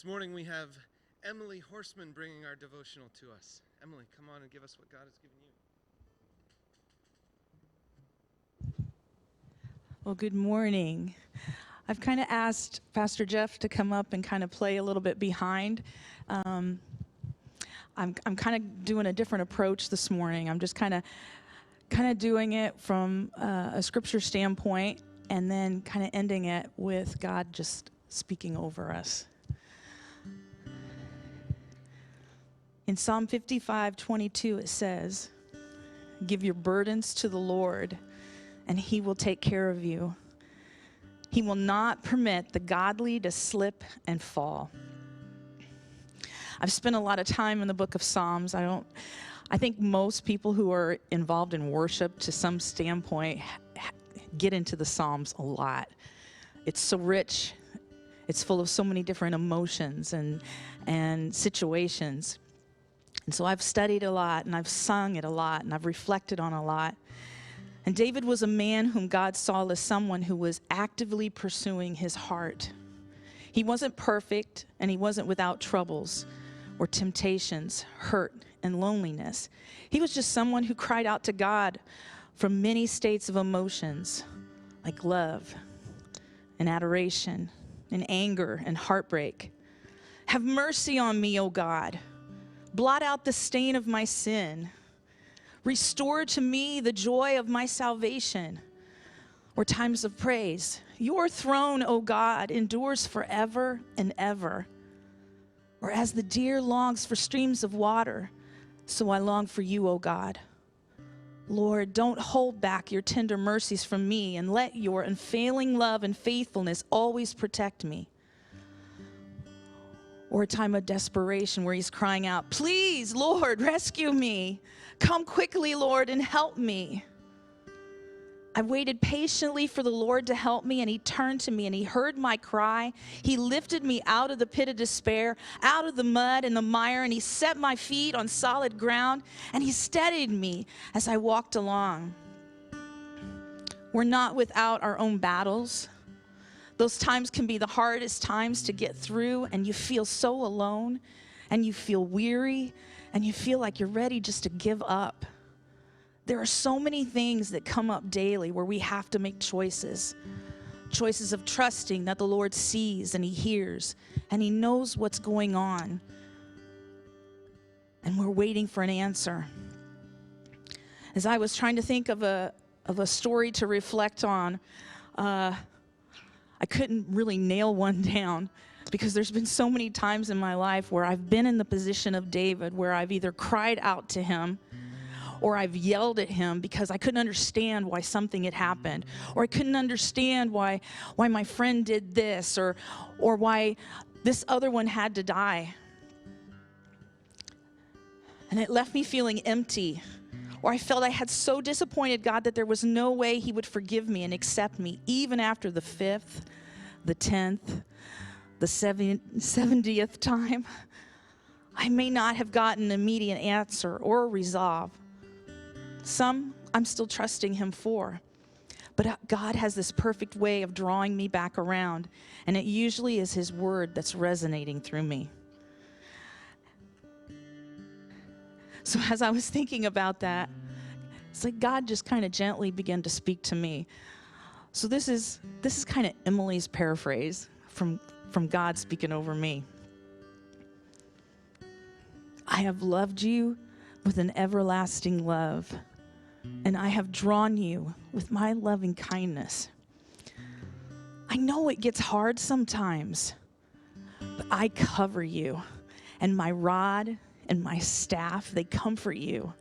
morning we have Emily Horseman bringing our devotional to us. Emily, come on and give us what God has given you. Well, good morning. I've kind of asked Pastor Jeff to come up and kind of play a little bit behind. I'm kind of doing a different approach this morning. I'm just kind of doing it from a scripture standpoint and then kind of ending it with God just speaking over us. In Psalm 55:22, it says, "Give your burdens to the Lord, and He will take care of you. He will not permit the godly to slip and fall." I've spent a lot of time in the book of Psalms. I think most people who are involved in worship to some standpoint get into the Psalms a lot. It's so rich. It's full of so many different emotions and situations. And so I've studied a lot, and I've sung it a lot, and I've reflected on a lot. And David was a man whom God saw as someone who was actively pursuing his heart. He wasn't perfect, and he wasn't without troubles or temptations, hurt, and loneliness. He was just someone who cried out to God from many states of emotions, like love and adoration and anger and heartbreak. "Have mercy on me, O God. Blot out the stain of my sin. Restore to me the joy of my salvation." Or times of praise. "Your throne, O God, endures forever and ever." Or as the deer longs for streams of water, so I long for you, O God. Lord, don't hold back your tender mercies from me, and let your unfailing love and faithfulness always protect me. Or a time of desperation where he's crying out, "Please, Lord, rescue me. Come quickly, Lord, and help me." I waited patiently for the Lord to help me, and he turned to me, and he heard my cry. He lifted me out of the pit of despair, out of the mud and the mire, and he set my feet on solid ground, and he steadied me as I walked along. We're not without our own battles. Those times can be the hardest times to get through, and you feel so alone, and you feel weary, and you feel like you're ready just to give up. There are so many things that come up daily where we have to make choices. Choices of trusting that the Lord sees and he hears, and he knows what's going on. And we're waiting for an answer. As I was trying to think of a story to reflect on, I couldn't really nail one down, because there's been so many times in my life where I've been in the position of David, where I've either cried out to him or I've yelled at him because I couldn't understand why something had happened, or I couldn't understand why my friend did this, or why this other one had to die. And it left me feeling empty, or I felt I had so disappointed God that there was no way he would forgive me and accept me, even after the 5th, the 10th, the 70th time. I may not have gotten an immediate answer or a resolve. Some I'm still trusting him for. But God has this perfect way of drawing me back around, and it usually is his word that's resonating through me. So as I was thinking about that, it's like God just kind of gently began to speak to me. So this is kind of Emily's paraphrase from God speaking over me. "I have loved you with an everlasting love, and I have drawn you with my loving kindness. I know it gets hard sometimes, but I cover you, and my rod and my staff, they comfort you.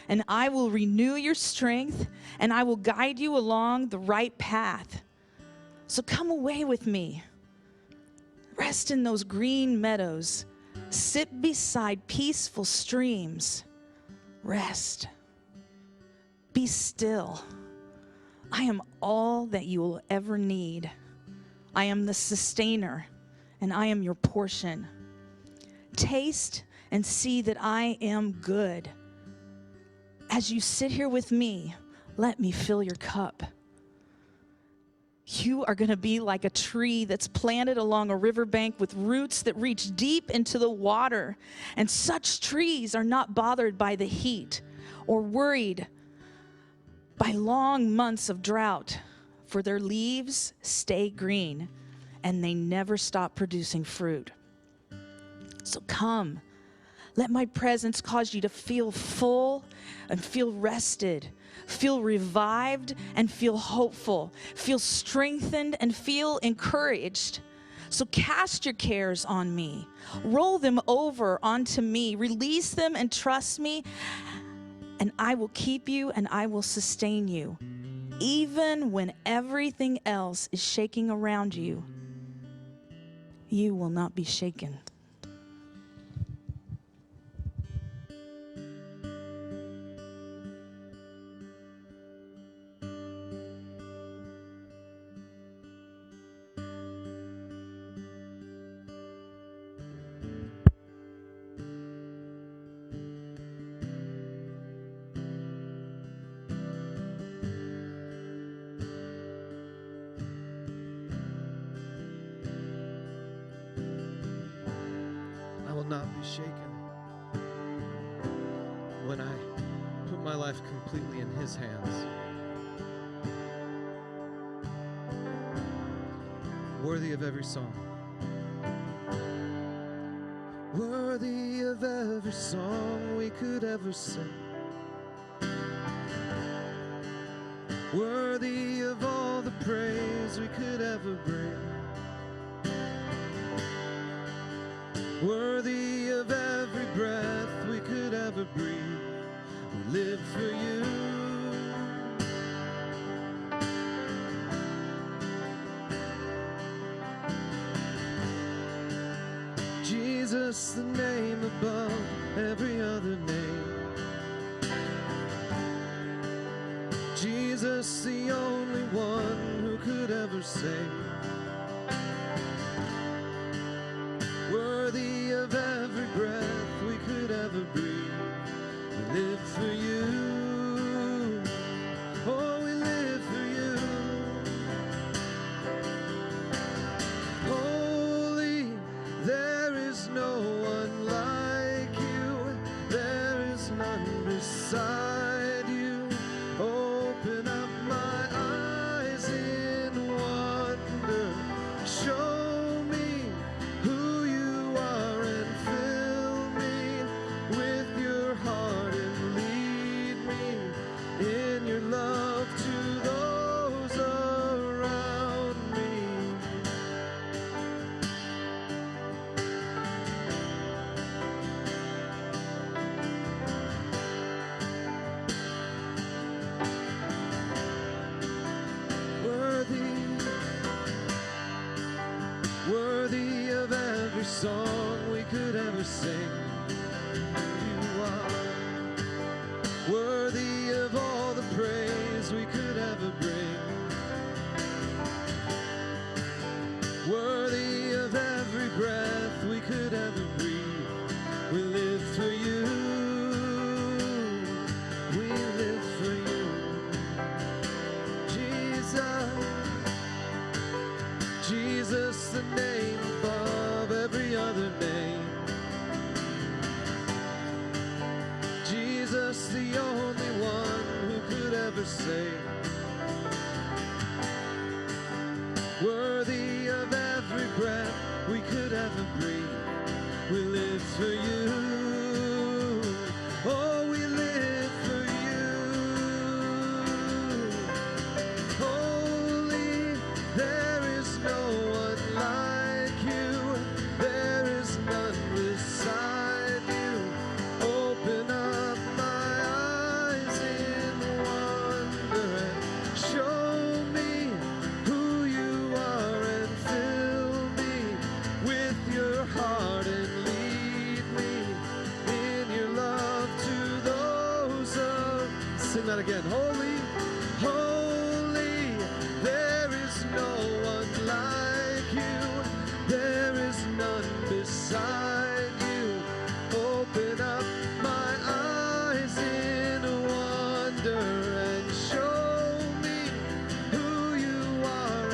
And I will renew your strength, and I will guide you along the right path. So come away with me. Rest in those green meadows. Sit beside peaceful streams. Rest. Be still. I am all that you will ever need. I am the sustainer, and I am your portion. Taste and see that I am good. As you sit here with me, let me fill your cup. You are going to be like a tree that's planted along a riverbank with roots that reach deep into the water. And such trees are not bothered by the heat or worried by long months of drought, for their leaves stay green and they never stop producing fruit. So come, let my presence cause you to feel full and feel rested. Feel revived and feel hopeful. Feel strengthened and feel encouraged. So cast your cares on me. Roll them over onto me. Release them and trust me. And I will keep you and I will sustain you. Even when everything else is shaking around you, you will not be shaken. Not be shaken when I put my life completely in His hands. Worthy of every song. Worthy of every song we could ever sing. Worthy of all the praise we could ever bring. Worthy of every breath we could ever breathe. We live for you. Jesus, the name above every other name. Jesus, the only one who could ever save. Worthy of every breath we could ever breathe. We live for you. Oh, we live for you. Holy, there is no one like you. There is none beside you. Open up my eyes in wonder. Show song we could ever sing. You are worthy of all the praise we could ever bring. Worthy of every breath we could ever breathe. We live for you. We live for you. Jesus, Jesus, the name above every other name. Jesus, the only one who could ever save. Worthy of every breath we could ever breathe. We live for you. Oh, we live for you. Holy, there is no one like you. There is none beside you. Open up my eyes in wonder and show me who you are and fill me with your heart and lead me in your love to those around. Sing that again. Holy, holy, there is no one like you. There is none beside you. Open up my eyes in wonder and show me who you are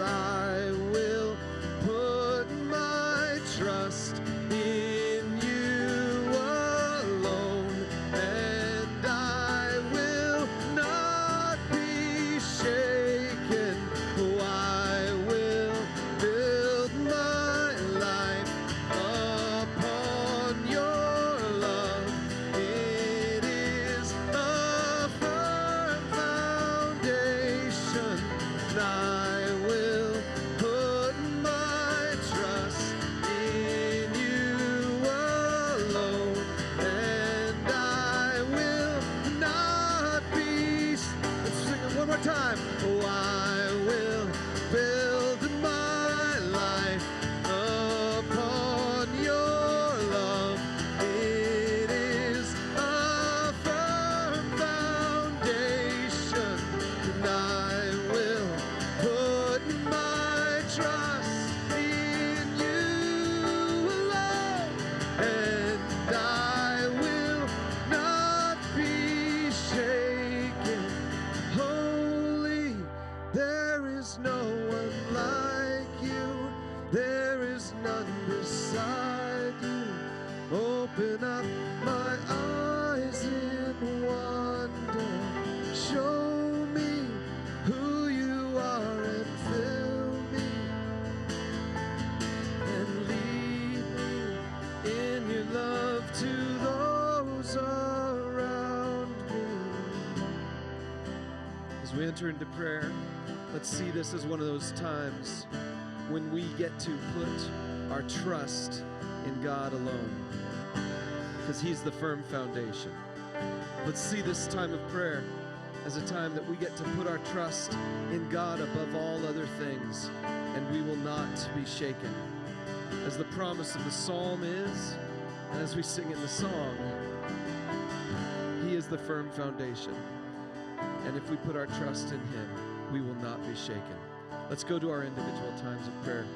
I will put my trust in you alone, and I will not be shaken. Oh, I will build my life upon your love. It is a firm foundation. I will put my trust in you alone, and I will not be. Let's sing it one more time. Oh, I will build my life upon your love. It is a firm foundation, and I will put my trust in you alone, and I will not be shaken. Holy, there is no one like you. There is none beside you. Open up my eyes in wonder. Show me who you are and fill me and lead me in your love to those around me. As we enter into prayer, let's see this as one of those times when we get to put our trust in God alone, because He's the firm foundation. Let's see this time of prayer as a time that we get to put our trust in God above all other things, and we will not be shaken. As the promise of the psalm is, and as we sing in the song, He is the firm foundation. And if we put our trust in Him, we will not be shaken. Let's go to our individual times of prayer.